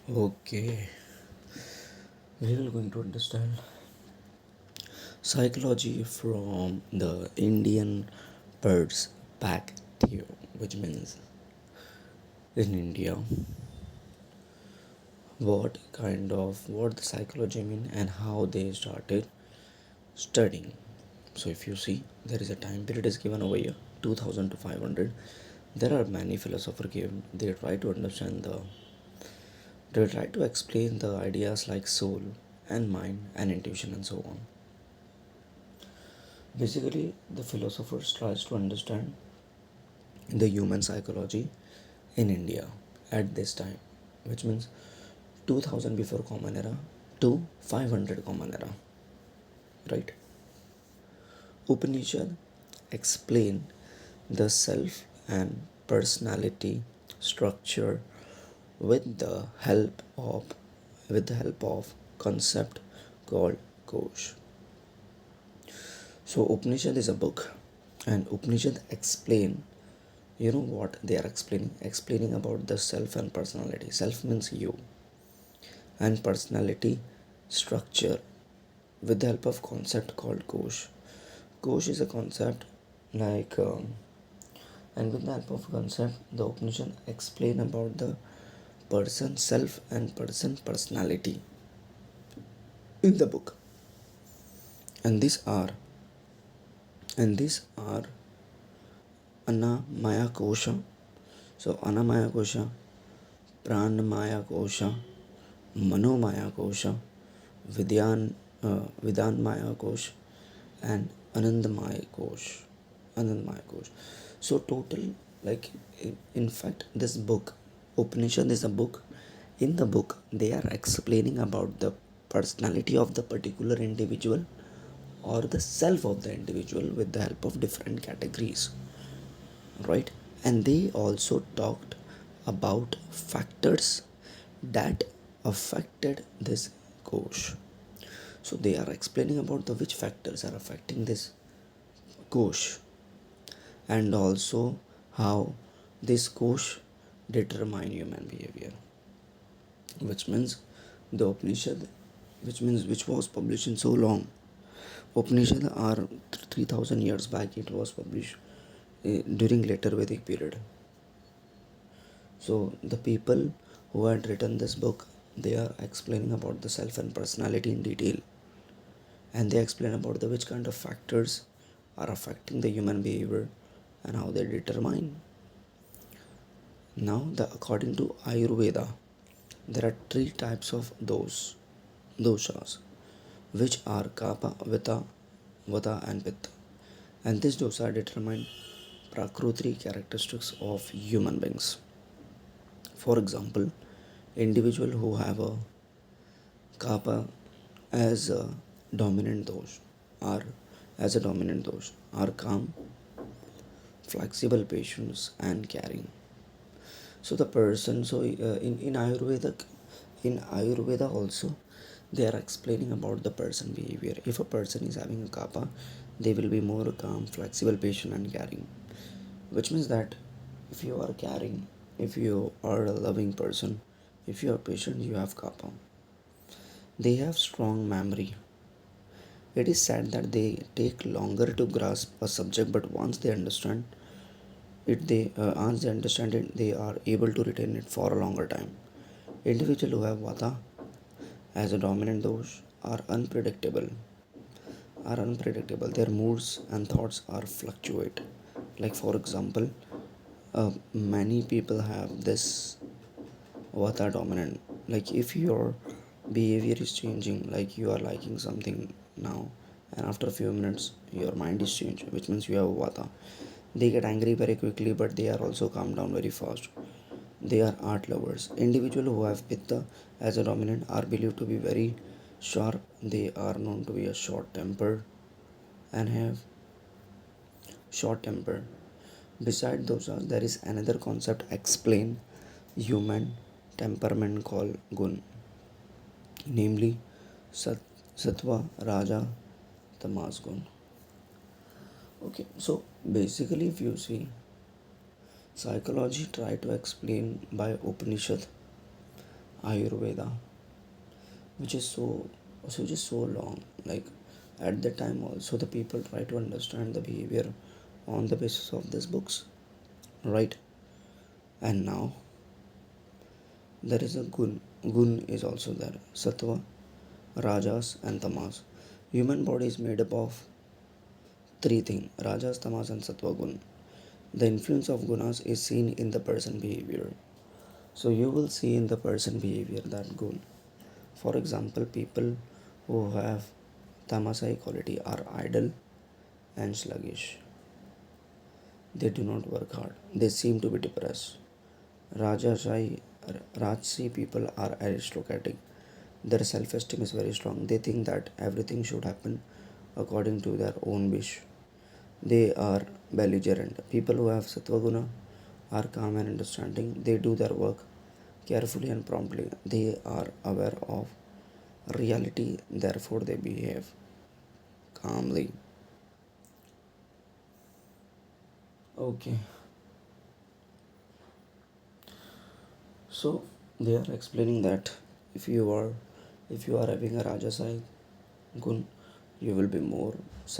Okay, we are going to understand psychology from the Indian perspective, which means in India, what the psychology mean and how they started studying. So if you see, there is a time period is given over here, 2000 to 500. There are many philosophers given. They try to explain the ideas like soul and mind and intuition and so on. Basically, the philosophers tries to understand the human psychology in India at this time, which means 2000 before Common Era to 500 Common Era, right? Upanishad explain the self and personality structure with the help of concept called Kosh. So Upanishad is a book, and Upanishad explain, you know what they are explaining about the self and personality. Self means you, and personality structure with the help of concept called Kosh. Kosh is a concept like and with the help of concept the Upanishad explain about the person self and person personality in the book. And these are Anamaya Kosha. So Anamaya Kosha, Pranamaya Kosha, Manomaya Kosha, Vidyanmaya Kosh, and Anandamaya Kosh. Anandamaya Kosh. So total, like in fact, this book, Upanishad is a book. In the book, they are explaining about the personality of the particular individual or the self of the individual with the help of different categories, right? And they also talked about factors that affected this course. So they are explaining about the which factors are affecting this course, and also how this course determine human behavior, which means the Upanishad, which was published in so long. Upanishad are 3000 years back. It was published during later Vedic period. So the people who had written this book, they are explaining about the self and personality in detail, and they explain about the which kind of factors are affecting the human behavior and how they determine. Now, the according to Ayurveda, there are three types of those doshas, which are Kapha, Vata, and Pitta, and these doshas determine prakriti characteristics of human beings. For example, individual who have a kapha as a dominant dosh are are calm, flexible, patience, and caring. So the person, in Ayurveda also, they are explaining about the person behavior. If a person is having a kapha, they will be more calm, flexible, patient, and caring. Which means that if you are caring, if you are a loving person, if you are patient, you have kapha. They have strong memory. It is said that they take longer to grasp a subject, but once they understand it, they are able to retain it for a longer time. Individuals who have vata as a dominant dosh are unpredictable. Their moods and thoughts are fluctuate. Like for example, many people have this vata dominant. Like if your behavior is changing, like you are liking something now, and after a few minutes your mind is changed, which means you have vata. They get angry very quickly, but they are also calm down very fast. They are art lovers. Individuals who have pitta as a dominant are believed to be very sharp. They are known to be a short tempered and have short temper. Beside those, there is another concept explain human temperament called gun, namely sat, sattva, raja, tamas gun. Okay, so basically, if you see, psychology try to explain by Upanishad Ayurveda, which is so which is so long. Like at the time also the people try to understand the behavior on the basis of these books, right? And now there is a gun. Gun is also there. Sattva, rajas, and tamas. Human body is made up of three things: rajas, tamas, and sattva gun. The influence of gunas is seen in the person behavior. So you will see in the person behavior that gun. For example, people who have tamasai quality are idle and sluggish. They do not work hard. They seem to be depressed. Rajashai, Rajsi people are aristocratic. Their self esteem is very strong. They think that everything should happen according to their own wish. They are belligerent. People who have Sattva are calm and understanding. They do their work carefully and promptly. They are aware of reality, therefore, they behave calmly. Okay, so they are explaining that if you are if you are having a Rajasai gun, you will be more